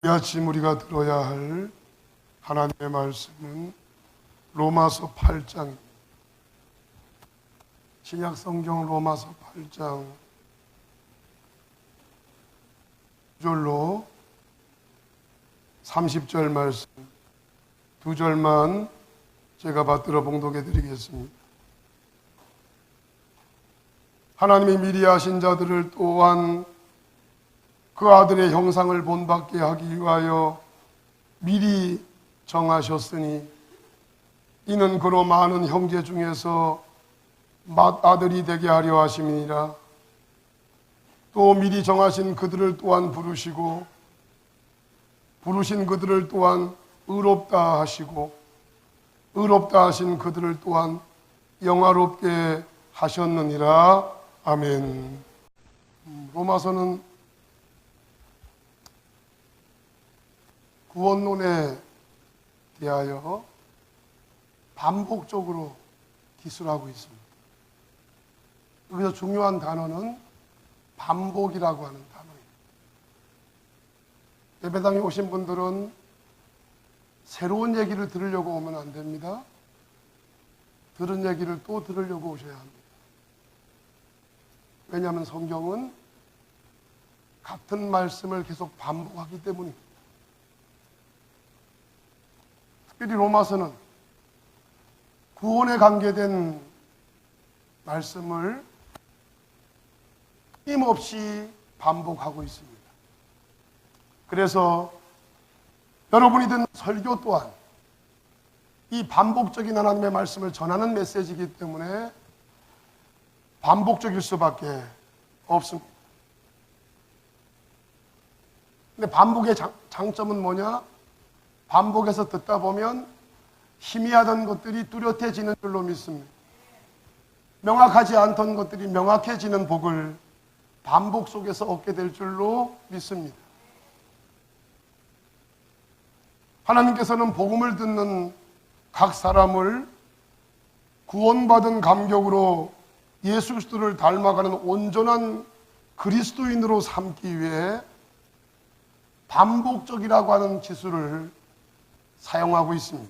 이 아침 우리가 들어야 할 하나님의 말씀은 로마서 8장입니다. 신약 성경 로마서 8장 2절로 30절 말씀 두 절만 제가 받들어 봉독해 드리겠습니다. 하나님이 미리 하신 자들을 또한 그 아들의 형상을 본받게 하기 위하여 미리 정하셨으니 이는 그로 많은 형제 중에서 맏아들이 되게 하려 하심이니라. 또 미리 정하신 그들을 또한 부르시고 부르신 그들을 또한 의롭다 하시고 의롭다 하신 그들을 또한 영화롭게 하셨느니라. 아멘. 로마서는 구원론에 대하여 반복적으로 기술하고 있습니다. 여기서 중요한 단어는 반복이라고 하는 단어입니다. 예배당에 오신 분들은 새로운 얘기를 들으려고 오면 안 됩니다. 들은 얘기를 또 들으려고 오셔야 합니다. 왜냐하면 성경은 같은 말씀을 계속 반복하기 때문입니다. 특별히 로마서는 구원에 관계된 말씀을 힘없이 반복하고 있습니다. 그래서 여러분이 듣는 설교 또한 이 반복적인 하나님의 말씀을 전하는 메시지이기 때문에 반복적일 수밖에 없습니다. 근데 반복의 장점은 뭐냐? 반복해서 듣다 보면 희미하던 것들이 뚜렷해지는 줄로 믿습니다. 명확하지 않던 것들이 명확해지는 복을 반복 속에서 얻게 될 줄로 믿습니다. 하나님께서는 복음을 듣는 각 사람을 구원받은 감격으로 예수 그리스도를 닮아가는 온전한 그리스도인으로 삼기 위해 반복적이라고 하는 기술을 사용하고 있습니다.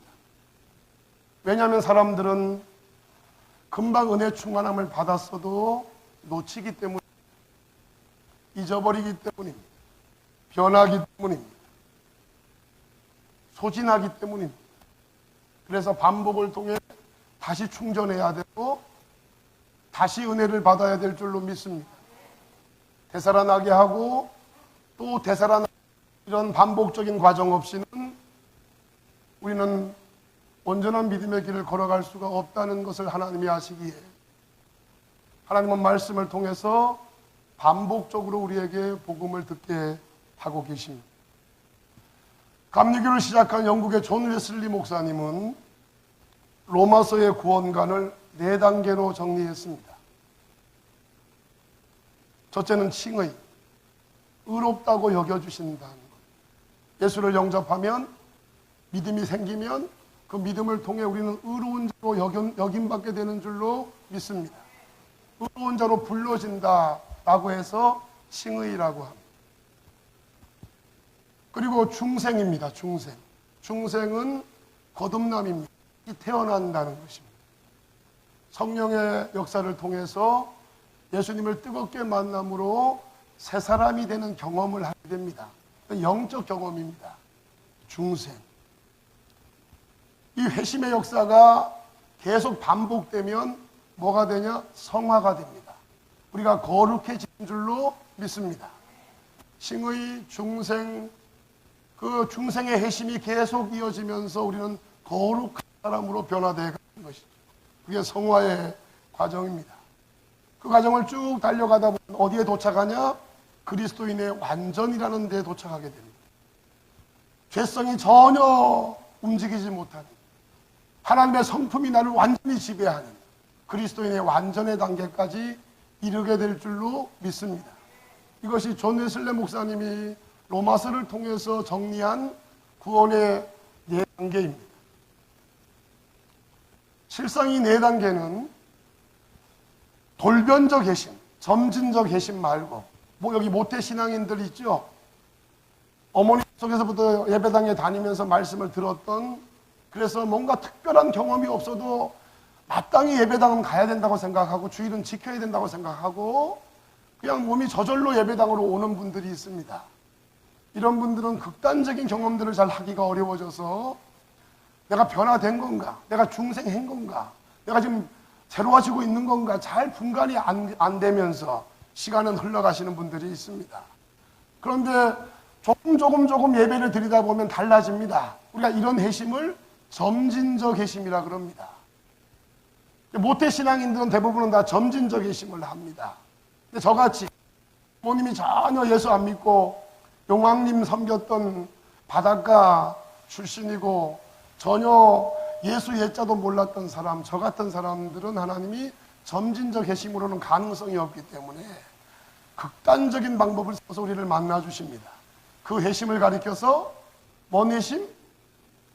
왜냐하면 사람들은 금방 은혜 충만함을 받았어도 놓치기 때문에, 잊어버리기 때문입니다. 변하기 때문입니다. 소진하기 때문입니다. 그래서 반복을 통해 다시 충전해야 되고 다시 은혜를 받아야 될 줄로 믿습니다. 되살아나게 하고 또 되살아나는 이런 반복적인 과정 없이는 우리는 온전한 믿음의 길을 걸어갈 수가 없다는 것을 하나님이 아시기에 하나님은 말씀을 통해서 반복적으로 우리에게 복음을 듣게 하고 계십니다. 감리교를 시작한 영국의 존 웨슬리 목사님은 로마서의 구원관을 4단계로 정리했습니다. 첫째는 칭의, 의롭다고 여겨주신다는 것. 예수를 영접하면 믿음이 생기면 그 믿음을 통해 우리는 의로운 자로 여김받게 되는 줄로 믿습니다. 의로운 자로 불러진다라고 해서 칭의라고 합니다. 그리고 중생입니다. 중생은 거듭남입니다. 태어난다는 것입니다. 성령의 역사를 통해서 예수님을 뜨겁게 만남으로 새 사람이 되는 경험을 하게 됩니다. 영적 경험입니다. 중생. 이 회심의 역사가 계속 반복되면 뭐가 되냐? 성화가 됩니다. 우리가 거룩해지는 줄로 믿습니다. 칭의, 중생, 그 중생의 회심이 계속 이어지면서 우리는 거룩한 사람으로 변화되어 가는 것이죠. 그게 성화의 과정입니다. 그 과정을 쭉 달려가다 보면 어디에 도착하냐? 그리스도인의 완전이라는 데에 도착하게 됩니다. 죄성이 전혀 움직이지 못하는, 하나님의 성품이 나를 완전히 지배하는 그리스도인의 완전의 단계까지 이르게 될 줄로 믿습니다. 이것이 존 웨슬리 목사님이 로마서를 통해서 정리한 구원의 4단계입니다. 실상 이 4단계는 돌변적 회심, 점진적 회심 말고 여기 모태 신앙인들 있죠? 어머니 속에서부터 예배당에 다니면서 말씀을 들었던, 그래서 뭔가 특별한 경험이 없어도 마땅히 예배당은 가야 된다고 생각하고 주일은 지켜야 된다고 생각하고 그냥 몸이 저절로 예배당으로 오는 분들이 있습니다. 이런 분들은 극단적인 경험들을 잘 하기가 어려워져서 내가 변화된 건가? 내가 중생한 건가? 내가 지금 새로워지고 있는 건가? 잘 분간이 안 되면서 시간은 흘러가시는 분들이 있습니다. 그런데 조금 예배를 드리다 보면 달라집니다. 우리가 이런 회심을 점진적 회심이라 그럽니다. 모태신앙인들은 대부분은 다 점진적 회심을 합니다. 근데 저같이 부모님이 전혀 예수 안 믿고 용왕님 섬겼던 바닷가 출신이고 전혀 예수 예자도 몰랐던 사람, 저 같은 사람들은 하나님이 점진적 회심으로는 가능성이 없기 때문에 극단적인 방법을 써서 우리를 만나 주십니다. 그 회심을 가리켜서 뭔 회심?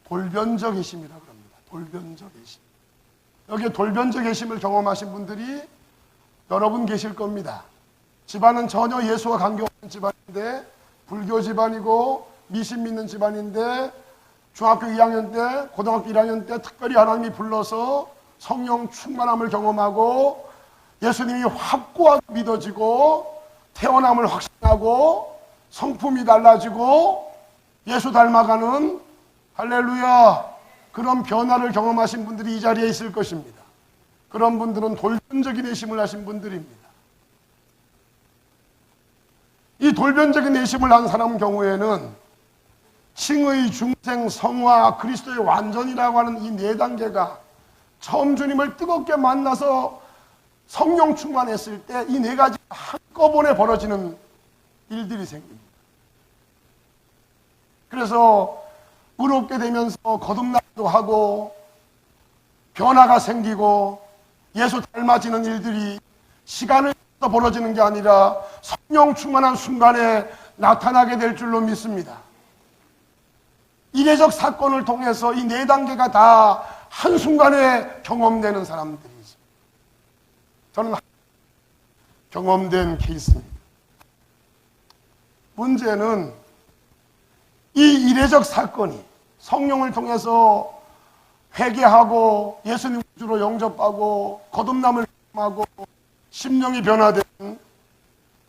돌변적 회심이라고 합니다. 돌변적 회심. 여기에 돌변적 회심을 경험하신 분들이 여러분 계실 겁니다. 집안은 전혀 예수와 관계없는 집안인데, 불교 집안이고 미신 믿는 집안인데, 중학교 2학년 때, 고등학교 1학년 때 특별히 하나님이 불러서 성령 충만함을 경험하고 예수님이 확고하게 믿어지고 태어남을 확신하고 성품이 달라지고 예수 닮아가는, 할렐루야, 그런 변화를 경험하신 분들이 이 자리에 있을 것입니다. 그런 분들은 돌변적인 회심을 하신 분들입니다. 이 돌변적인 회심을 한 사람 경우에는 칭의, 중생, 성화, 그리스도의 완전이라고 하는 이 네 단계가 처음 주님을 뜨겁게 만나서 성령 충만했을 때 이 네 가지가 한꺼번에 벌어지는 일들이 생깁니다. 그래서 의롭게 되면서 거듭나기도 하고 변화가 생기고 예수 닮아지는 일들이 시간을 떠서 벌어지는 게 아니라 성령 충만한 순간에 나타나게 될 줄로 믿습니다. 이례적 사건을 통해서 이 네 단계가 다 한순간에 경험되는 사람들이죠. 저는 경험된 케이스입니다. 문제는 이 이례적 사건이 성령을 통해서 회개하고 예수님 구주로 영접하고 거듭남을 경험하고 심령이 변화되는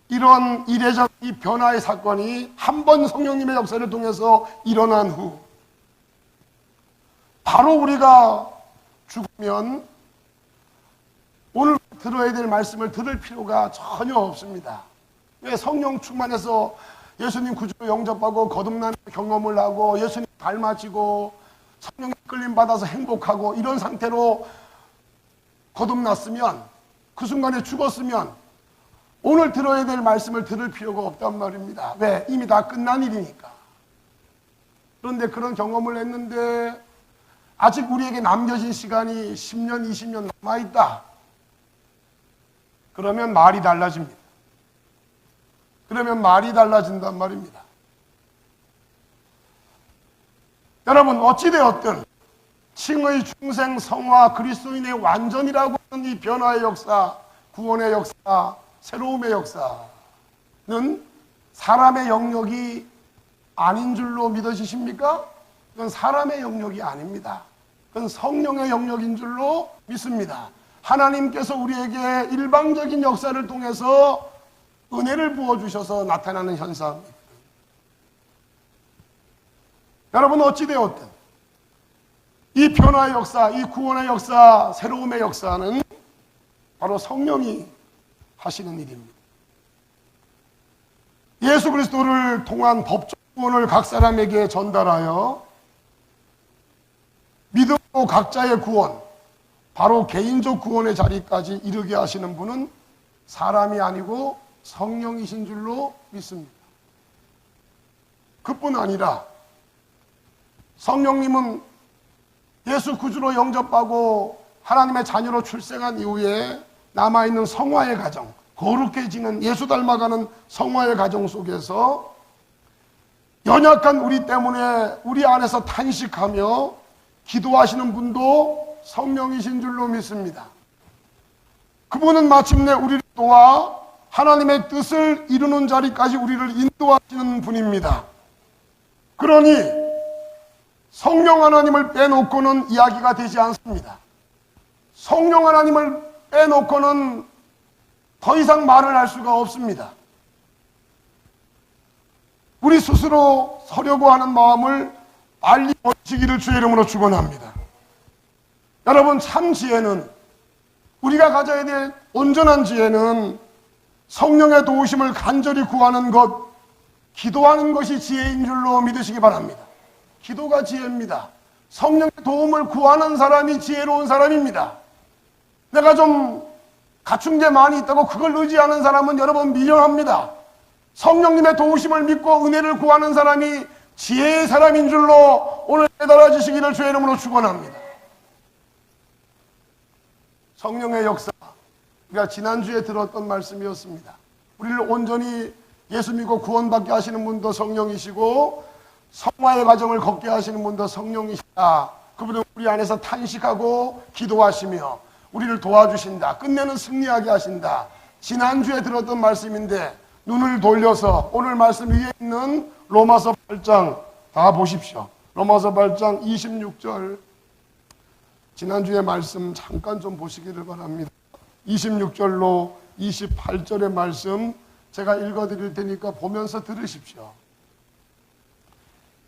이런 이례적 이 변화의 사건이 한 번 성령님의 역사를 통해서 일어난 후 바로 우리가 죽으면 오늘 들어야 될 말씀을 들을 필요가 전혀 없습니다. 왜? 성령 충만해서 예수님 구주로 영접하고 거듭나는 경험을 하고 예수님 닮아지고 성령의 끌림 받아서 행복하고 이런 상태로 거듭났으면, 그 순간에 죽었으면 오늘 들어야 될 말씀을 들을 필요가 없단 말입니다. 왜? 이미 다 끝난 일이니까. 그런데 그런 경험을 했는데 아직 우리에게 남겨진 시간이 10년, 20년 남아있다. 그러면 말이 달라집니다. 그러면 말이 달라진단 말입니다. 여러분, 어찌되었든 칭의, 중생, 성화, 그리스도인의 완전이라고 하는 이 변화의 역사, 구원의 역사, 새로움의 역사는 사람의 영역이 아닌 줄로 믿어지십니까? 그건 사람의 영역이 아닙니다. 그건 성령의 영역인 줄로 믿습니다. 하나님께서 우리에게 일방적인 역사를 통해서 은혜를 부어주셔서 나타나는 현상입니다. 여러분, 어찌되었든 이 변화의 역사, 이 구원의 역사, 새로움의 역사는 바로 성령이 하시는 일입니다. 예수 그리스도를 통한 법적 구원을 각 사람에게 전달하여 믿음으로 각자의 구원, 바로 개인적 구원의 자리까지 이르게 하시는 분은 사람이 아니고 성령이신 줄로 믿습니다. 그뿐 아니라 성령님은 예수 구주로 영접하고 하나님의 자녀로 출생한 이후에 남아있는 성화의 가정, 거룩해지는 예수 닮아가는 성화의 가정 속에서 연약한 우리 때문에 우리 안에서 탄식하며 기도하시는 분도 성령이신 줄로 믿습니다. 그분은 마침내 우리를 도와 하나님의 뜻을 이루는 자리까지 우리를 인도하시는 분입니다. 그러니 성령 하나님을 빼놓고는 이야기가 되지 않습니다. 성령 하나님을 빼놓고는 더 이상 말을 할 수가 없습니다. 우리 스스로 서려고 하는 마음을 빨리 버리시기를 주의 이름으로 축원합니다. 여러분, 참 지혜는, 우리가 가져야 될 온전한 지혜는 성령의 도우심을 간절히 구하는 것, 기도하는 것이 지혜인 줄로 믿으시기 바랍니다. 기도가 지혜입니다. 성령의 도움을 구하는 사람이 지혜로운 사람입니다. 내가 좀 갖춘 게 많이 있다고 그걸 의지하는 사람은 여러분 미련합니다. 성령님의 도우심을 믿고 은혜를 구하는 사람이 지혜의 사람인 줄로 오늘 깨달아 주시기를 주의 이름으로 축원합니다. 성령의 역사, 우리가 지난주에 들었던 말씀이었습니다. 우리를 온전히 예수 믿고 구원받게 하시는 분도 성령이시고 성화의 과정을 걷게 하시는 분도 성령이시다. 그분은 우리 안에서 탄식하고 기도하시며 우리를 도와주신다. 끝내는 승리하게 하신다. 지난주에 들었던 말씀인데 눈을 돌려서 오늘 말씀 위에 있는 로마서 8장 다 보십시오. 로마서 8장 26절, 지난주에 말씀 잠깐 좀 보시기를 바랍니다. 26절로 28절의 말씀 제가 읽어드릴 테니까 보면서 들으십시오.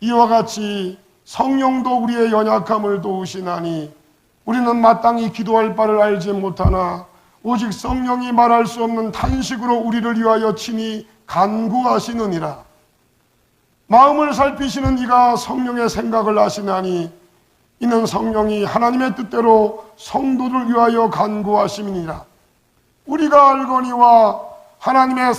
이와 같이 성령도 우리의 연약함을 도우시나니 우리는 마땅히 기도할 바를 알지 못하나 오직 성령이 말할 수 없는 탄식으로 우리를 위하여 친히 간구하시느니라. 마음을 살피시는 이가 성령의 생각을 아시나니 이는 성령이 하나님의 뜻대로 성도를 위하여 간구하심이니라. 우리가 알거니와 하나님을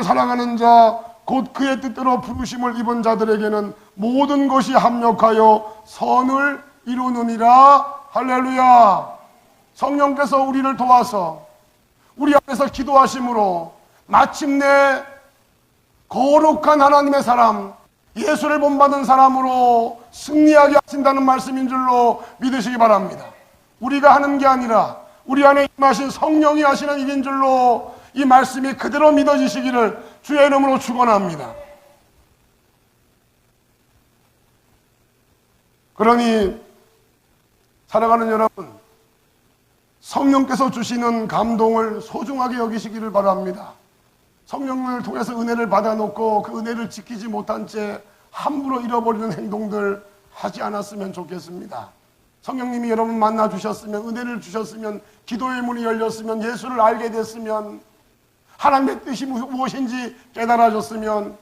사랑하는 자 곧 그의 뜻대로 부르심을 입은 자들에게는 모든 것이 합력하여 선을 이루느니라. 할렐루야. 성령께서 우리를 도와서 우리 앞에서 기도하심으로 마침내 거룩한 하나님의 사람, 예수를 본받은 사람으로 승리하게 하신다는 말씀인 줄로 믿으시기 바랍니다. 우리가 하는 게 아니라 우리 안에 임하신 성령이 하시는 일인 줄로 이 말씀이 그대로 믿어지시기를 주의 이름으로 축원합니다. 그러니 사랑하는 여러분, 성령께서 주시는 감동을 소중하게 여기시기를 바랍니다. 성령을 통해서 은혜를 받아놓고 그 은혜를 지키지 못한 채 함부로 잃어버리는 행동들 하지 않았으면 좋겠습니다. 성령님이 여러분 만나 주셨으면, 은혜를 주셨으면, 기도의 문이 열렸으면, 예수를 알게 됐으면, 하나님의 뜻이 무엇인지 깨달아졌으면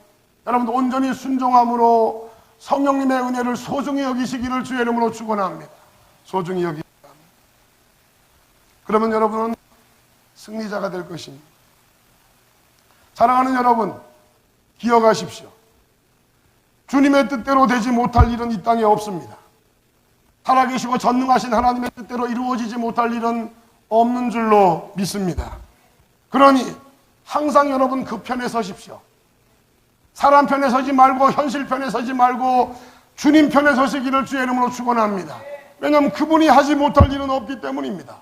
여러분도 온전히 순종함으로 성령님의 은혜를 소중히 여기시기를 주의 이름으로 축원합니다. 소중히 여기시기 바랍니다. 그러면 여러분은 승리자가 될 것입니다. 사랑하는 여러분, 기억하십시오. 주님의 뜻대로 되지 못할 일은 이 땅에 없습니다. 살아계시고 전능하신 하나님의 뜻대로 이루어지지 못할 일은 없는 줄로 믿습니다. 그러니 항상 여러분 그 편에 서십시오. 사람 편에 서지 말고 현실 편에 서지 말고 주님 편에 서시기를 주의 이름으로 축원합니다. 왜냐하면 그분이 하지 못할 일은 없기 때문입니다.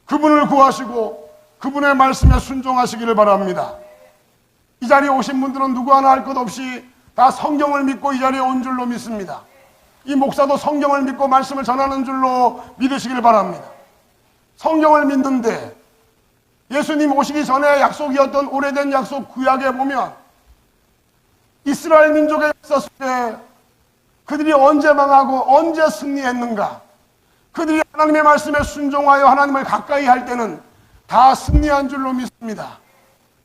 그분을 구하시고 그분의 말씀에 순종하시기를 바랍니다. 이 자리에 오신 분들은 누구 하나 할 것 없이 다 성경을 믿고 이 자리에 온 줄로 믿습니다. 이 목사도 성경을 믿고 말씀을 전하는 줄로 믿으시기를 바랍니다. 성경을 믿는데 예수님 오시기 전에 약속이었던 오래된 약속 구약에 보면 이스라엘 민족의 역사 속에 그들이 언제 망하고 언제 승리했는가, 그들이 하나님의 말씀에 순종하여 하나님을 가까이 할 때는 다 승리한 줄로 믿습니다.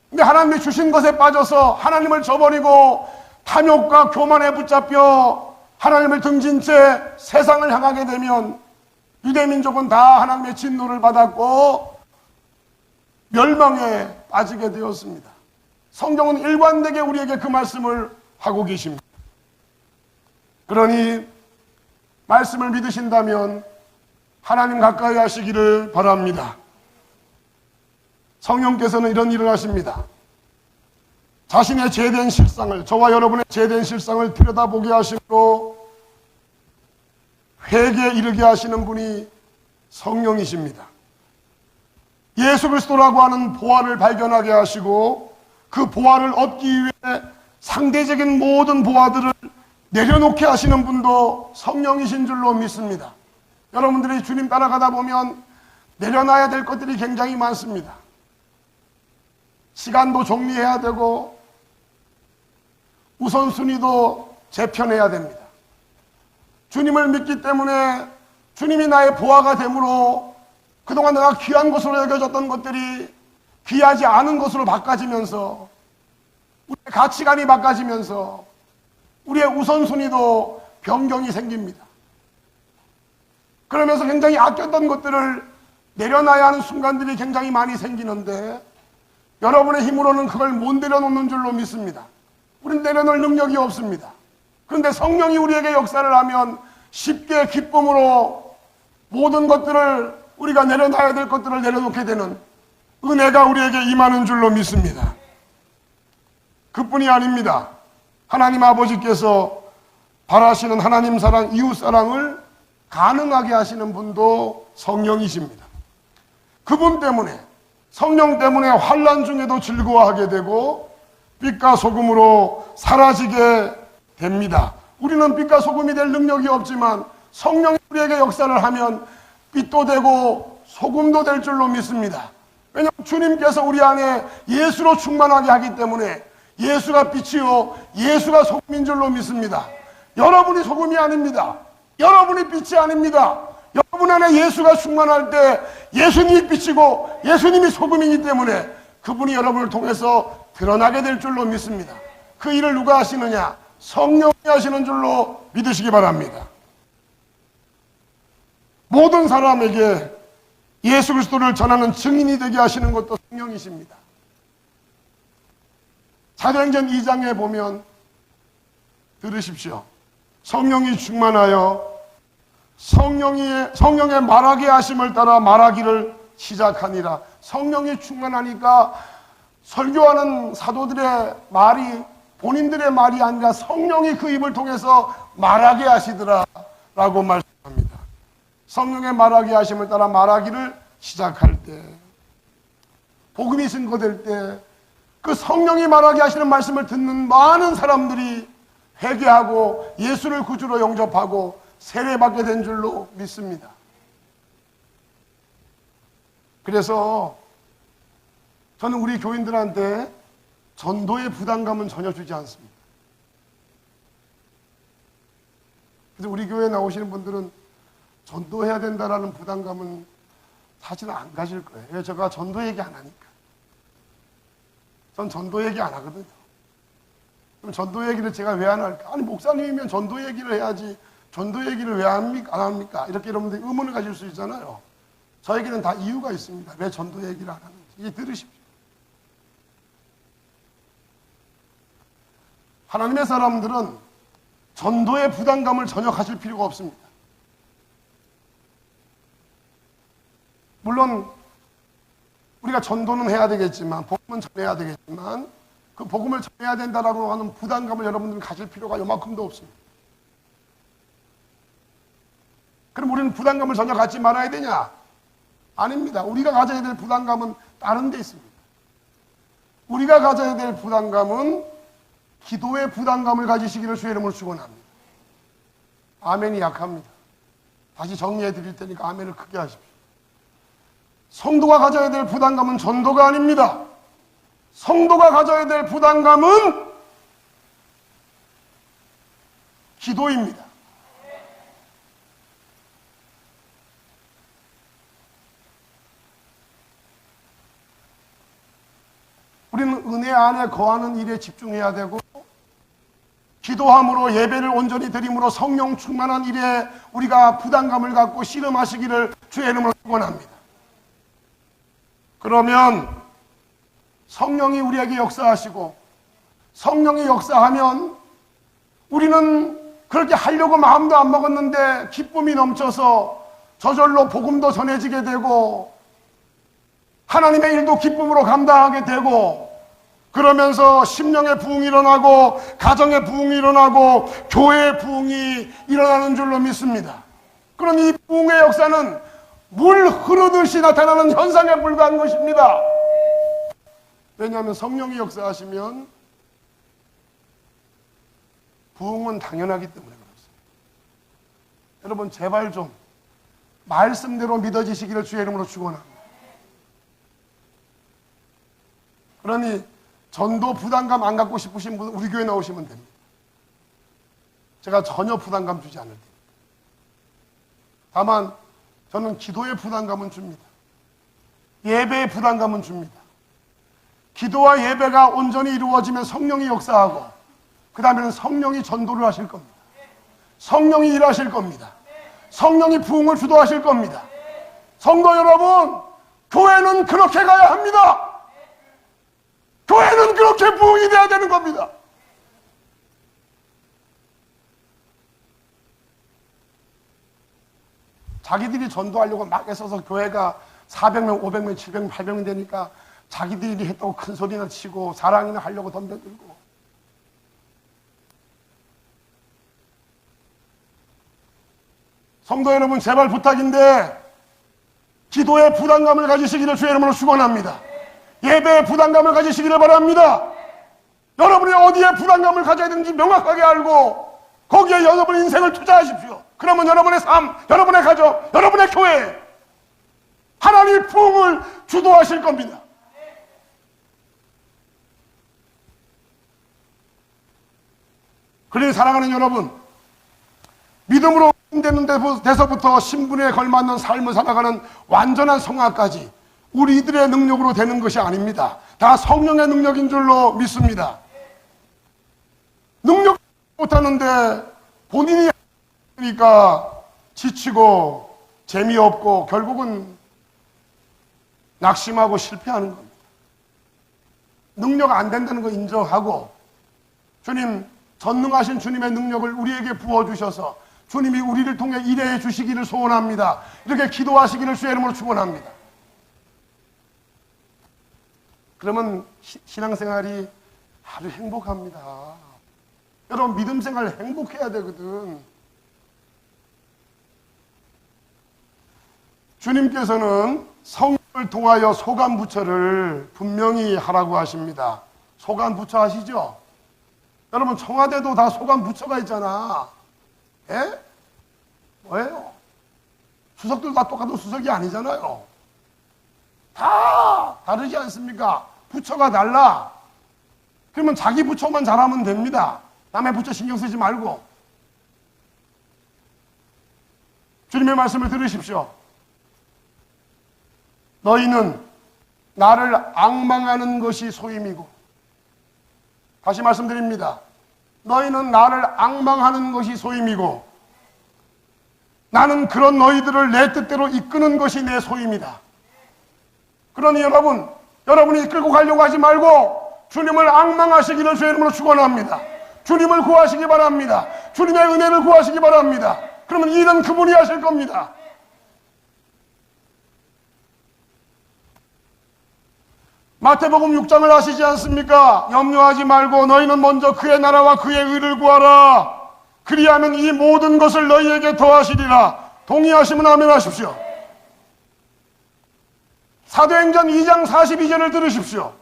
근데 하나님이 주신 것에 빠져서 하나님을 저버리고 탐욕과 교만에 붙잡혀 하나님을 등진 채 세상을 향하게 되면 유대민족은 다 하나님의 진노를 받았고 멸망에 빠지게 되었습니다. 성경은 일관되게 우리에게 그 말씀을 하고 계십니다. 그러니 말씀을 믿으신다면 하나님 가까이 하시기를 바랍니다. 성령께서는 이런 일을 하십니다. 자신의 죄된 실상을, 저와 여러분의 죄된 실상을 들여다보게 하심으로 회개에 이르게 하시는 분이 성령이십니다. 예수 그리스도라고 하는 보화를 발견하게 하시고 그 보화를 얻기 위해 상대적인 모든 보화들을 내려놓게 하시는 분도 성령이신 줄로 믿습니다. 여러분들이 주님 따라가다 보면 내려놔야 될 것들이 굉장히 많습니다. 시간도 정리해야 되고 우선순위도 재편해야 됩니다. 주님을 믿기 때문에 주님이 나의 보화가 되므로 그동안 내가 귀한 것으로 여겨졌던 것들이 귀하지 않은 것으로 바꿔지면서 우리의 가치관이 바꿔지면서 우리의 우선순위도 변경이 생깁니다. 그러면서 굉장히 아꼈던 것들을 내려놔야 하는 순간들이 굉장히 많이 생기는데 여러분의 힘으로는 그걸 못 내려놓는 줄로 믿습니다. 우리는 내려놓을 능력이 없습니다. 그런데 성령이 우리에게 역사를 하면 쉽게 기쁨으로 모든 것들을 우리가 내려놔야 될 것들을 내려놓게 되는 은혜가 우리에게 임하는 줄로 믿습니다. 그뿐이 아닙니다. 하나님 아버지께서 바라시는 하나님 사랑, 이웃 사랑을 가능하게 하시는 분도 성령이십니다. 그분 때문에, 성령 때문에 환난 중에도 즐거워하게 되고 빛과 소금으로 사라지게 됩니다. 우리는 빛과 소금이 될 능력이 없지만 성령이 우리에게 역사를 하면 빛도 되고 소금도 될 줄로 믿습니다. 왜냐하면 주님께서 우리 안에 예수로 충만하게 하기 때문에 예수가 빛이요 예수가 소금인 줄로 믿습니다. 여러분이 소금이 아닙니다. 여러분이 빛이 아닙니다. 여러분 안에 예수가 충만할 때 예수님이 빛이고 예수님이 소금이기 때문에 그분이 여러분을 통해서 드러나게 될 줄로 믿습니다. 그 일을 누가 하시느냐? 성령이 하시는 줄로 믿으시기 바랍니다. 모든 사람에게 예수 그리스도를 전하는 증인이 되게 하시는 것도 성령이십니다. 사도행전 2장에 보면 들으십시오. 성령이 충만하여 성령의 말하게 하심을 따라 말하기를 시작하니라. 성령이 충만하니까 설교하는 사도들의 말이 본인들의 말이 아니라 성령이 그 입을 통해서 말하게 하시더라 라고 말씀합니다. 성령의 말하게 하심을 따라 말하기를 시작할 때, 복음이 증거될 때 그 성령이 말하게 하시는 말씀을 듣는 많은 사람들이 회개하고 예수를 구주로 영접하고 세례받게 된 줄로 믿습니다. 그래서 저는 우리 교인들한테 전도의 부담감은 전혀 주지 않습니다. 그래서 우리 교회에 나오시는 분들은 전도해야 된다라는 부담감은 사실은 안 가질 거예요. 왜? 제가 전도 얘기 안 하니까. 전 전도 얘기 안 하거든요. 그럼 전도 얘기를 제가 왜 안 할까? 아니, 목사님이면 전도 얘기를 해야지 전도 얘기를 왜 안 합니까? 이렇게 여러분들이 의문을 가질 수 있잖아요. 저에게는 다 이유가 있습니다. 왜 전도 얘기를 안 하는지. 이제 들으십시오. 하나님의 사람들은 전도의 부담감을 전혀 가질 필요가 없습니다. 물론 우리가 전도는 해야 되겠지만 복음은 전해야 되겠지만 그 복음을 전해야 된다라고 하는 부담감을 여러분들은 가질 필요가 요만큼도 없습니다. 그럼 우리는 부담감을 전혀 갖지 말아야 되냐? 아닙니다. 우리가 가져야 될 부담감은 다른 데 있습니다. 우리가 가져야 될 부담감은 기도의 부담감을 가지시기를 주의 이름으로 축원합니다. 아멘이 약합니다. 다시 정리해 드릴 테니까 아멘을 크게 하십시오. 성도가 가져야 될 부담감은 전도가 아닙니다. 성도가 가져야 될 부담감은 기도입니다. 우리는 은혜 안에 거하는 일에 집중해야 되고 기도함으로 예배를 온전히 드림으로 성령 충만한 일에 우리가 부담감을 갖고 씨름하시기를 주의 이름으로 축원합니다. 그러면 성령이 우리에게 역사하시고 성령이 역사하면 우리는 그렇게 하려고 마음도 안 먹었는데 기쁨이 넘쳐서 저절로 복음도 전해지게 되고 하나님의 일도 기쁨으로 감당하게 되고 그러면서 심령의 부흥이 일어나고 가정의 부흥이 일어나고 교회의 부흥이 일어나는 줄로 믿습니다. 그럼 이 부흥의 역사는 물 흐르듯이 나타나는 현상에 불과한 것입니다. 왜냐하면 성령이 역사하시면 부흥은 당연하기 때문에 그렇습니다. 여러분 제발 좀 말씀대로 믿어지시기를 주의 이름으로 축원합니다. 그러니 전도 부담감 안 갖고 싶으신 분 우리 교회 나오시면 됩니다. 제가 전혀 부담감 주지 않을 테니까. 다만 저는 기도의 부담감은 줍니다. 예배의 부담감은 줍니다. 기도와 예배가 온전히 이루어지면 성령이 역사하고 그 다음에는 성령이 전도를 하실 겁니다. 성령이 일하실 겁니다. 성령이 부흥을 주도하실 겁니다. 성도 여러분, 교회는 그렇게 가야 합니다. 교회는 그렇게 부흥이 돼야 되는 겁니다. 자기들이 전도하려고 막 애써서 교회가 400명, 500명, 700명, 800명 되니까 자기들이 했다고 큰 소리나 치고 자랑이나 하려고 덤벼들고. 성도 여러분 제발 부탁인데 기도의 부담감을 가지시기를 주의 이름으로 축원합니다. 예배의 부담감을 가지시기를 바랍니다. 여러분이 어디에 부담감을 가져야 되는지 명확하게 알고 거기에 여러분의 인생을 투자하십시오. 그러면 여러분의 삶, 여러분의 가정, 여러분의 교회 하나님이 부흥을 주도하실 겁니다. 그러니 사랑하는 여러분, 믿음으로 되는 데서부터 신분에 걸맞는 삶을 살아가는 완전한 성화까지 우리들의 능력으로 되는 것이 아닙니다. 다 성령의 능력인 줄로 믿습니다. 능력 못하는데 본인이 하니까 지치고 재미없고 결국은 낙심하고 실패하는 겁니다. 능력 안 된다는 거 인정하고 주님, 전능하신 주님의 능력을 우리에게 부어주셔서 주님이 우리를 통해 일해 주시기를 소원합니다. 이렇게 기도하시기를 주의 이름으로 축원합니다. 그러면 신앙생활이 아주 행복합니다. 여러분 믿음 생활 행복해야 되거든. 주님께서는 성령을 통하여 소관부처를 분명히 하라고 하십니다. 소관부처 아시죠? 여러분 청와대도 다 소관부처가 있잖아. 예? 뭐예요? 수석들 다 똑같은 수석이 아니잖아요. 다 다르지 않습니까? 부처가 달라. 그러면 자기 부처만 잘하면 됩니다. 남의 부처 신경 쓰지 말고. 주님의 말씀을 들으십시오. 너희는 나를 앙망하는 것이 소임이고, 다시 말씀드립니다. 너희는 나를 앙망하는 것이 소임이고 나는 그런 너희들을 내 뜻대로 이끄는 것이 내 소임이다. 그러니 여러분이 이끌고 가려고 하지 말고 주님을 앙망하시기를 주의 이름으로 축원합니다. 주님을 구하시기 바랍니다. 주님의 은혜를 구하시기 바랍니다. 그러면 일은 그분이 하실 겁니다. 마태복음 6장을 아시지 않습니까? 염려하지 말고 너희는 먼저 그의 나라와 그의 의를 구하라. 그리하면 이 모든 것을 너희에게 더하시리라. 동의하시면 아멘 하십시오. 사도행전 2장 42절을 들으십시오.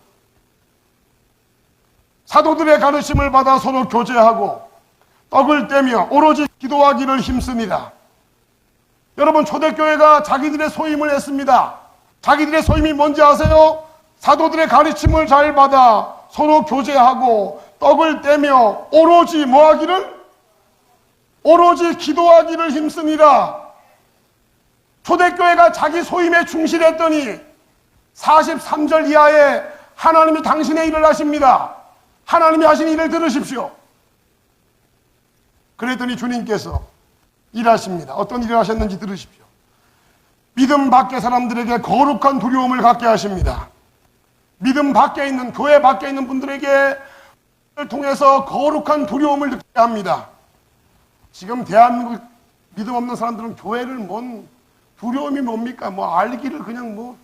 사도들의 가르침을 받아 서로 교제하고 떡을 떼며 오로지 기도하기를 힘쓰니라. 여러분 초대교회가 자기들의 소임을 했습니다. 자기들의 소임이 뭔지 아세요? 사도들의 가르침을 잘 받아 서로 교제하고 떡을 떼며 오로지 뭐하기를? 오로지 기도하기를 힘쓰니라. 초대교회가 자기 소임에 충실했더니 43절 이하에 하나님이 당신의 일을 하십니다. 하나님이 하신 일을 들으십시오. 그랬더니 주님께서 일하십니다. 어떤 일을 하셨는지 들으십시오. 믿음 밖의 사람들에게 거룩한 두려움을 갖게 하십니다. 믿음 밖에 있는, 교회 밖에 있는 분들에게 통해서 거룩한 두려움을 느끼게 합니다. 지금 대한민국 믿음 없는 사람들은 교회를 뭔 두려움이 뭡니까? 뭐 알기를 그냥 뭐.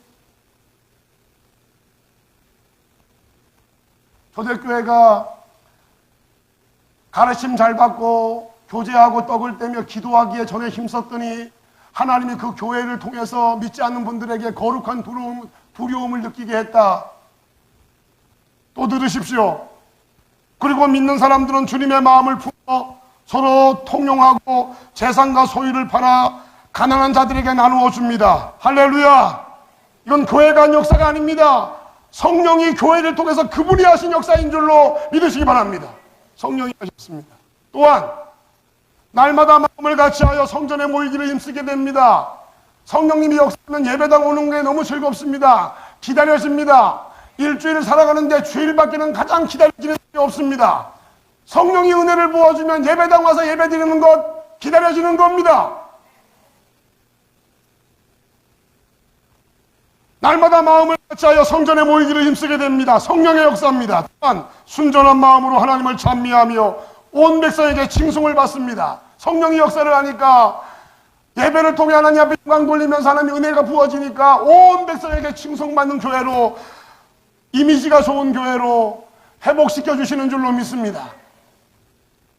초대교회가 가르침 잘 받고 교제하고 떡을 떼며 기도하기에 전에 힘썼더니 하나님이 그 교회를 통해서 믿지 않는 분들에게 거룩한 두려움을 느끼게 했다. 또 들으십시오. 그리고 믿는 사람들은 주님의 마음을 품어 서로 통용하고 재산과 소유를 팔아 가난한 자들에게 나누어 줍니다. 할렐루야. 이건 교회가 한 역사가 아닙니다. 성령이 교회를 통해서 그분이 하신 역사인 줄로 믿으시기 바랍니다. 성령이 하셨습니다. 또한 날마다 마음을 같이하여 성전에 모이기를 힘쓰게 됩니다. 성령님이 역사하면 예배당 오는 게 너무 즐겁습니다. 기다려집니다. 일주일을 살아가는데 주일밖에는 가장 기다려지는 게 없습니다. 성령이 은혜를 부어주면 예배당 와서 예배드리는 것 기다려지는 겁니다. 날마다 마음을 같이하여 성전에 모이기를 힘쓰게 됩니다. 성령의 역사입니다. 또한 순전한 마음으로 하나님을 찬미하며 온 백성에게 칭송을 받습니다. 성령이 역사를 하니까 예배를 통해 하나님 앞에 영광 돌리면서 하나님의 은혜가 부어지니까 온 백성에게 칭송받는 교회로, 이미지가 좋은 교회로 회복시켜 주시는 줄로 믿습니다.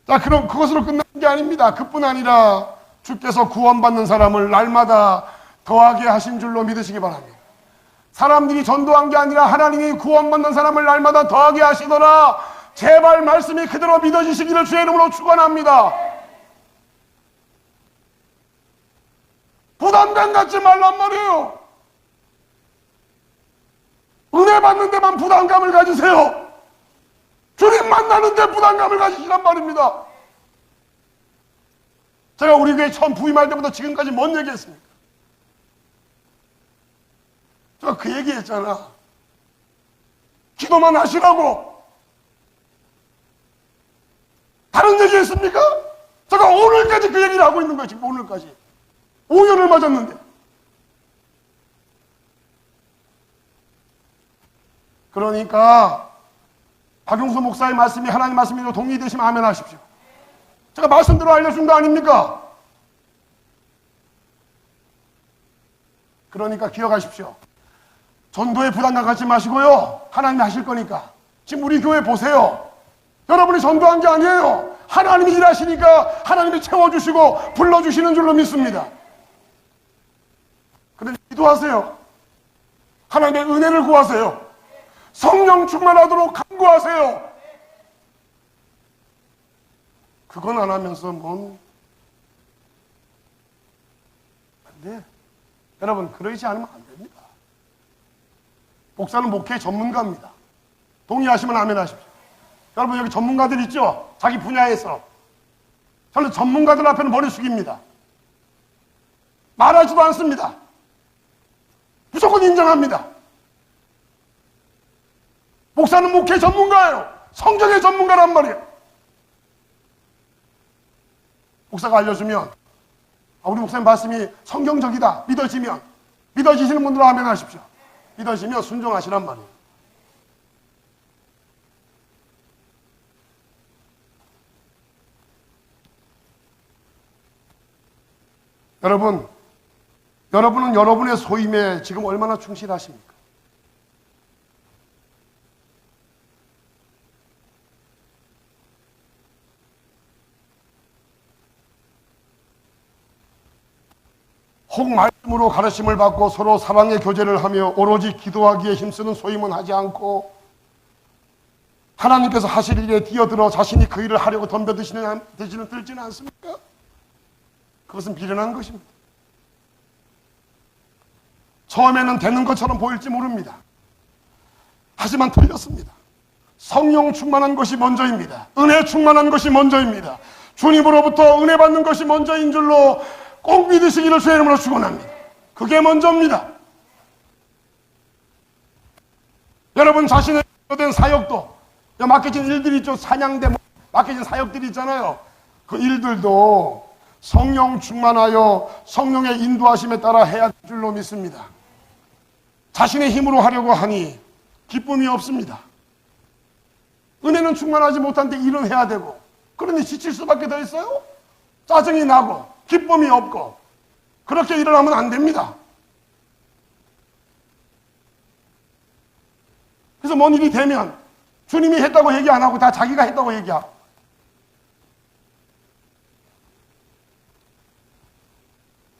자, 그럼 그것으로 끝나는 게 아닙니다. 그뿐 아니라 주께서 구원받는 사람을 날마다 더하게 하신 줄로 믿으시기 바랍니다. 사람들이 전도한 게 아니라 하나님이 구원받는 사람을 날마다 더하게 하시더라. 제발 말씀이 그대로 믿어지시기를 주의 이름으로 축원합니다. 부담감 갖지 말란 말이에요. 은혜 받는 데만 부담감을 가지세요. 주님 만나는데 부담감을 가지시란 말입니다. 제가 우리 교회 처음 부임할 때부터 지금까지 뭔 얘기했습니까? 제가 그 얘기했잖아. 기도만 하시라고. 다른 얘기 했습니까? 제가 오늘까지 그 얘기를 하고 있는 거예요. 지금 오늘까지 5년을 맞았는데. 그러니까 박용수 목사의 말씀이 하나님 말씀이로 동의되시면 아멘 하십시오. 제가 말씀대로 알려준 거 아닙니까? 그러니까 기억하십시오. 전도에 부담감 갖지 마시고요. 하나님이 하실 거니까. 지금 우리 교회 보세요. 여러분이 전도한 게 아니에요. 하나님이 일하시니까 하나님이 채워주시고 불러주시는 줄로 믿습니다. 그런데 기도하세요. 하나님의 은혜를 구하세요. 성령 충만하도록 간구하세요. 그건 안 하면서 뭔 안 돼. 여러분, 그러지 않으면 안 됩니다. 목사는 목회 전문가입니다. 동의하시면 아멘 하십시오. 여러분, 여기 전문가들 있죠? 자기 분야에서. 저는 전문가들 앞에는 머리 숙입니다. 말하지도 않습니다. 무조건 인정합니다. 목사는 목회 전문가예요. 성경의 전문가란 말이에요. 목사가 알려주면, 우리 목사님 말씀이 성경적이다 믿어지면, 믿어지시는 분들은 아멘 하십시오. 믿어지면 순종하시란 말이에요. 여러분은 여러분의 소임에 지금 얼마나 충실하십니까? 혹 말씀으로 가르침을 받고 서로 사랑의 교제를 하며 오로지 기도하기에 힘쓰는 소임은 하지 않고 하나님께서 하실 일에 뛰어들어 자신이 그 일을 하려고 덤벼드시는 들지는 않습니까? 그것은 비련한 것입니다. 처음에는 되는 것처럼 보일지 모릅니다. 하지만 틀렸습니다. 성령 충만한 것이 먼저입니다. 은혜 충만한 것이 먼저입니다. 주님으로부터 은혜 받는 것이 먼저인 줄로 꼭 믿으시기를 주의 이름으로 축원합니다. 그게 먼저입니다. 여러분 자신의 된 사역도, 맡겨진 일들이 있죠. 사냥대 맡겨진 사역들이 있잖아요. 그 일들도 성령 충만하여 성령의 인도하심에 따라 해야 될 줄로 믿습니다. 자신의 힘으로 하려고 하니 기쁨이 없습니다. 은혜는 충만하지 못한데 일은 해야 되고, 그러니 지칠 수밖에 더 있어요. 짜증이 나고 기쁨이 없고, 그렇게 일을 하면 안 됩니다. 그래서 뭔 일이 되면 주님이 했다고 얘기 안 하고 다 자기가 했다고 얘기하고.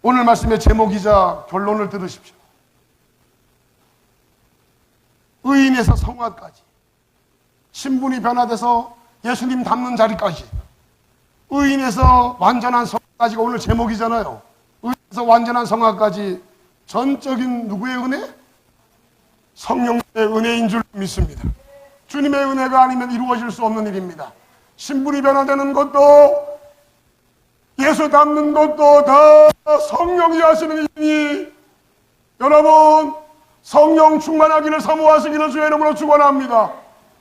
오늘 말씀의 제목이자 결론을 들으십시오. 의인에서 성화까지, 신분이 변화돼서 예수님 닮는 자리까지 의인에서 완전한 성화까지가 오늘 제목이잖아요. 의인에서 완전한 성화까지 전적인 누구의 은혜? 성령의 은혜인 줄 믿습니다. 주님의 은혜가 아니면 이루어질 수 없는 일입니다. 신분이 변화되는 것도 예수 닮는 것도 다 성령이 하시는 일이니 여러분 성령 충만하기를 사모하시기를 주의 이름으로 축원합니다.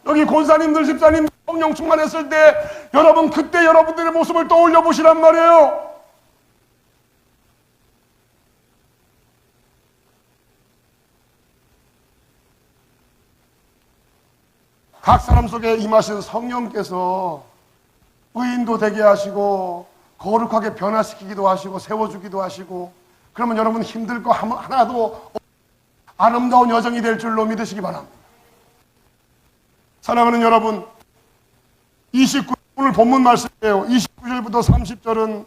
여기 권사님들 집사님 성령 충만했을 때 여러분 그때 여러분들의 모습을 떠올려 보시란 말이에요. 각 사람 속에 임하신 성령께서 의인도 되게 하시고 거룩하게 변화시키기도 하시고 세워주기도 하시고 그러면 여러분 힘들 거 하나도 아름다운 여정이 될 줄로 믿으시기 바랍니다. 사랑하는 여러분 29절 오늘 본문 말씀이에요. 29절부터 30절은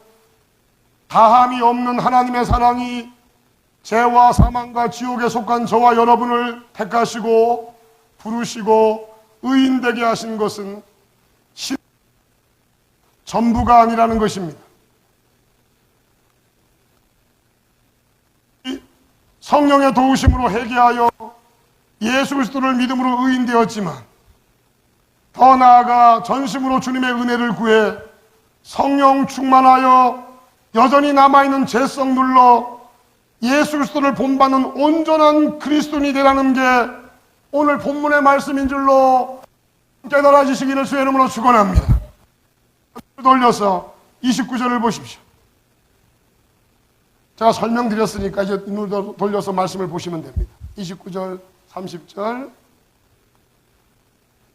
다함이 없는 하나님의 사랑이 죄와 사망과 지옥에 속한 저와 여러분을 택하시고 부르시고 의인되게 하신 것은 전부가 아니라는 것입니다. 성령의 도우심으로 회개하여 예수 그리스도를 믿음으로 의인되었지만 더 나아가 전심으로 주님의 은혜를 구해 성령 충만하여 여전히 남아있는 죄성 눌러 예수 그리스도를 본받는 온전한 그리스도인이 되라는 게 오늘 본문의 말씀인 줄로 깨달아지시기를 주의 이름으로 축원합니다. 돌려서 29절을 보십시오. 제가 설명드렸으니까 이제 눈을 돌려서 말씀을 보시면 됩니다. 29절, 30절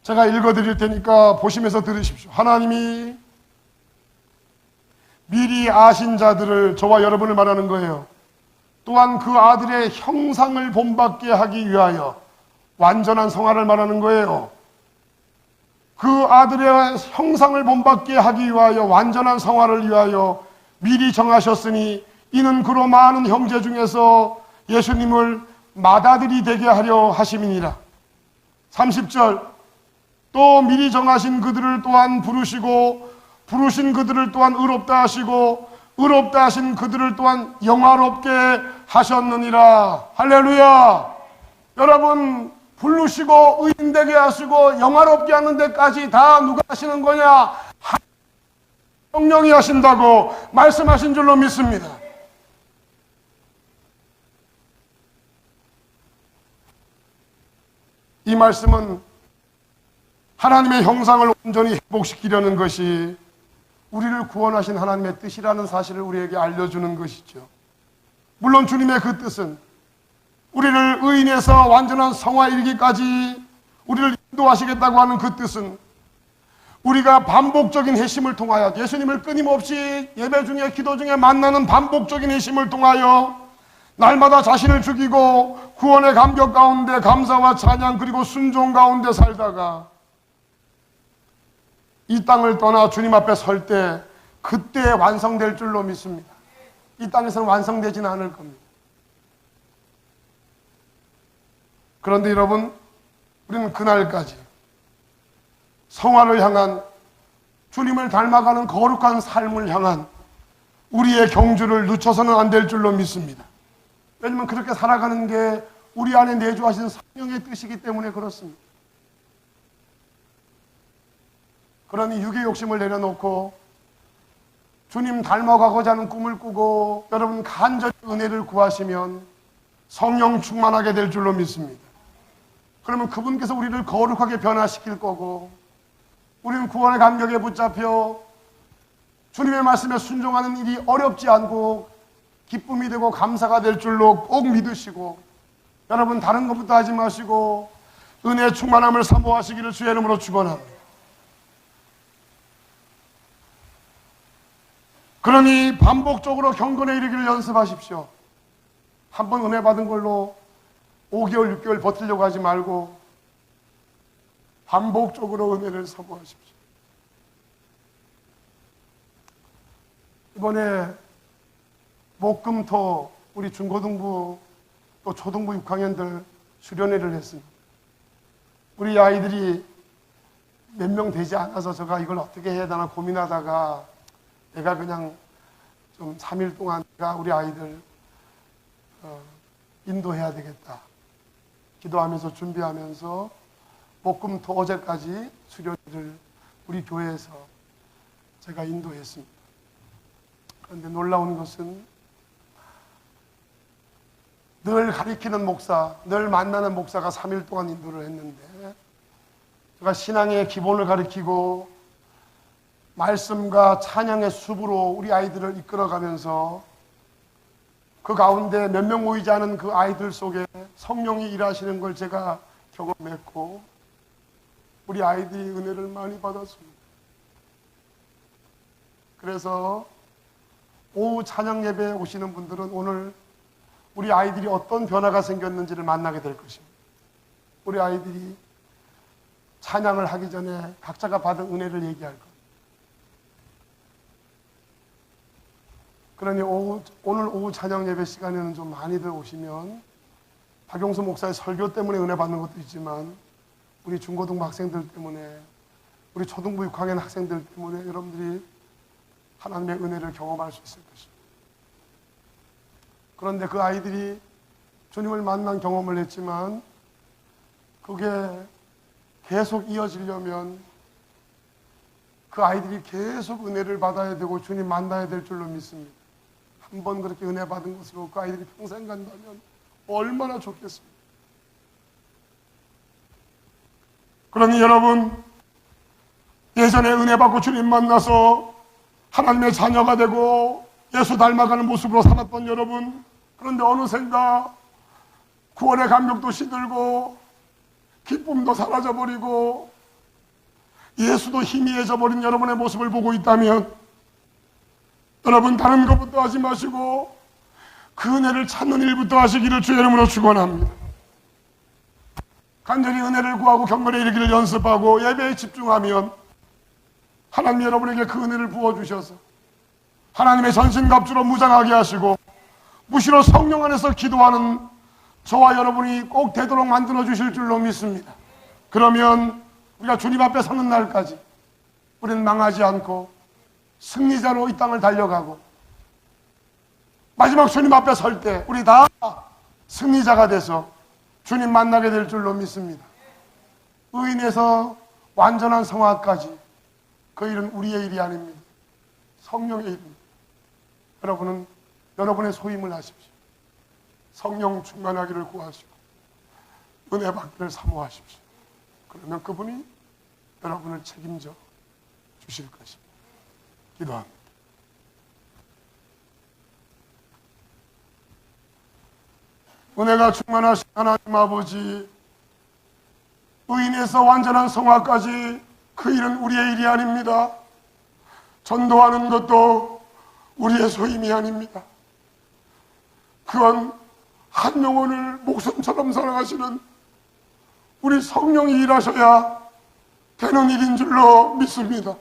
제가 읽어드릴 테니까 보시면서 들으십시오. 하나님이 미리 아신 자들을 저와 여러분을 말하는 거예요. 또한 그 아들의 형상을 본받게 하기 위하여 완전한 성화를 말하는 거예요. 그 아들의 형상을 본받게 하기 위하여 완전한 성화를 위하여 미리 정하셨으니 이는 그로 많은 형제 중에서 예수님을 맏아들이 되게 하려 하심이니라. 30절 또 미리 정하신 그들을 또한 부르시고 부르신 그들을 또한 의롭다 하시고 의롭다 하신 그들을 또한 영화롭게 하셨느니라. 할렐루야. 여러분 부르시고 의인되게 하시고 영화롭게 하는 데까지 다 누가 하시는 거냐? 성령이 하신다고 말씀하신 줄로 믿습니다. 이 말씀은 하나님의 형상을 온전히 회복시키려는 것이 우리를 구원하신 하나님의 뜻이라는 사실을 우리에게 알려주는 것이죠. 물론 주님의 그 뜻은 우리를 의인에서 완전한 성화에 이르기까지 우리를 인도하시겠다고 하는 그 뜻은 우리가 반복적인 회심을 통하여 예수님을 끊임없이 예배 중에 기도 중에 만나는 반복적인 회심을 통하여 날마다 자신을 죽이고 구원의 감격 가운데 감사와 찬양 그리고 순종 가운데 살다가 이 땅을 떠나 주님 앞에 설 때 그때 완성될 줄로 믿습니다. 이 땅에서는 완성되지는 않을 겁니다. 그런데 여러분 우리는 그날까지 성화를 향한 주님을 닮아가는 거룩한 삶을 향한 우리의 경주를 늦춰서는 안 될 줄로 믿습니다. 왜냐하면 그렇게 살아가는 게 우리 안에 내주하신 성령의 뜻이기 때문에 그렇습니다. 그러니 육의 욕심을 내려놓고 주님 닮아가고자 하는 꿈을 꾸고 여러분 간절히 은혜를 구하시면 성령 충만하게 될 줄로 믿습니다. 그러면 그분께서 우리를 거룩하게 변화시킬 거고 우리는 구원의 감격에 붙잡혀 주님의 말씀에 순종하는 일이 어렵지 않고 기쁨이 되고 감사가 될 줄로 꼭 믿으시고 여러분 다른 것부터 하지 마시고 은혜의 충만함을 사모하시기를 주의 이름으로 축원합니다. 그러니 반복적으로 경건에 이르기를 연습하십시오. 한 번 은혜 받은 걸로 5개월, 6개월 버티려고 하지 말고 반복적으로 은혜를 사모하십시오. 이번에 목금토 우리 중고등부 또 초등부 6학년들 수련회를 했습니다. 우리 아이들이 몇 명 되지 않아서 제가 이걸 어떻게 해야 되나 고민하다가 내가 그냥 좀 3일 동안 내가 우리 아이들 인도해야 되겠다. 기도하면서 준비하면서 목금토 어제까지 수련회를 우리 교회에서 제가 인도했습니다. 그런데 놀라운 것은 늘 가리키는 목사, 늘 만나는 목사가 3일 동안 인도를 했는데 제가 신앙의 기본을 가리키고 말씀과 찬양의 숲으로 우리 아이들을 이끌어가면서 그 가운데 몇 명 모이지 않은 그 아이들 속에 성령이 일하시는 걸 제가 경험했고 우리 아이들이 은혜를 많이 받았습니다. 그래서 오후 찬양 예배에 오시는 분들은 오늘 우리 아이들이 어떤 변화가 생겼는지를 만나게 될 것입니다. 우리 아이들이 찬양을 하기 전에 각자가 받은 은혜를 얘기할 겁니다. 그러니 오늘 오후 찬양 예배 시간에는 좀 많이들 오시면 박용수 목사의 설교 때문에 은혜 받는 것도 있지만 우리 중고등부 학생들 때문에 우리 초등부 6학년 학생들 때문에 여러분들이 하나님의 은혜를 경험할 수 있을 것입니다. 그런데 그 아이들이 주님을 만난 경험을 했지만 그게 계속 이어지려면 그 아이들이 계속 은혜를 받아야 되고 주님 만나야 될 줄로 믿습니다. 한 번 그렇게 은혜 받은 것으로 그 아이들이 평생 간다면 얼마나 좋겠습니까? 그러니 여러분, 예전에 은혜 받고 주님 만나서 하나님의 자녀가 되고 예수 닮아가는 모습으로 살았던 여러분, 그런데 어느샌가 구원의 감격도 시들고 기쁨도 사라져버리고 예수도 희미해져 버린 여러분의 모습을 보고 있다면 여러분, 다른 것부터 하지 마시고 그 은혜를 찾는 일부터 하시기를 주의 이름으로 축원합니다. 간절히 은혜를 구하고 경건에 이르기를 연습하고 예배에 집중하면 하나님 여러분에게 그 은혜를 부어주셔서 하나님의 전신갑주로 무장하게 하시고 무시로 성령 안에서 기도하는 저와 여러분이 꼭 되도록 만들어 주실 줄로 믿습니다. 그러면 우리가 주님 앞에 서는 날까지 우리는 망하지 않고 승리자로 이 땅을 달려가고 마지막 주님 앞에 설 때 우리 다 승리자가 돼서 주님 만나게 될 줄로 믿습니다. 의인에서 완전한 성화까지 그 일은 우리의 일이 아닙니다. 성령의 일입니다. 여러분은 여러분의 소임을 하십시오. 성령 충만하기를 구하시고 은혜 받기를 사모하십시오. 그러면 그분이 여러분을 책임져 주실 것입니다. 기도합니다. 은혜가 충만하신 하나님 아버지, 의인에서 완전한 성화까지 그 일은 우리의 일이 아닙니다. 전도하는 것도 우리의 소임이 아닙니다. 그건 한 영혼을 목숨처럼 사랑하시는 우리 성령이 일하셔야 되는 일인 줄로 믿습니다.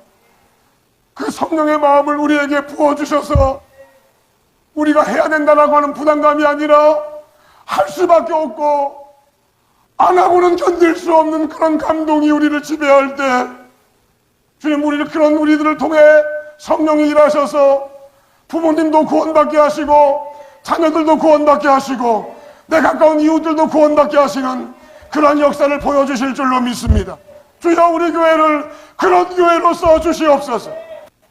그 성령의 마음을 우리에게 부어주셔서 우리가 해야 된다라고 하는 부담감이 아니라 할 수밖에 없고 안 하고는 견딜 수 없는 그런 감동이 우리를 지배할 때 주님, 그런 우리들을 통해 성령이 일하셔서 부모님도 구원받게 하시고 자녀들도 구원받게 하시고 내 가까운 이웃들도 구원받게 하시는 그런 역사를 보여주실 줄로 믿습니다. 주여, 우리 교회를 그런 교회로 써주시옵소서.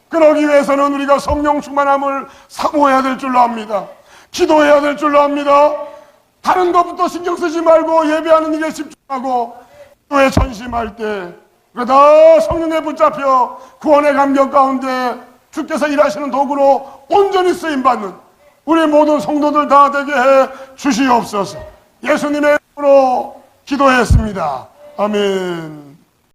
그러기 위해서는 우리가 성령 충만함을 사모해야 될 줄로 압니다. 기도해야 될 줄로 압니다. 다른 것부터 신경 쓰지 말고 예배하는 일에 집중하고 기도에 전심할 때 다 성령에 붙잡혀 구원의 감격 가운데 주께서 일하시는 도구로 온전히 쓰임받는 우리 모든 성도들 다 되게 해 주시옵소서. 예수님의 이름으로 기도했습니다. 아멘.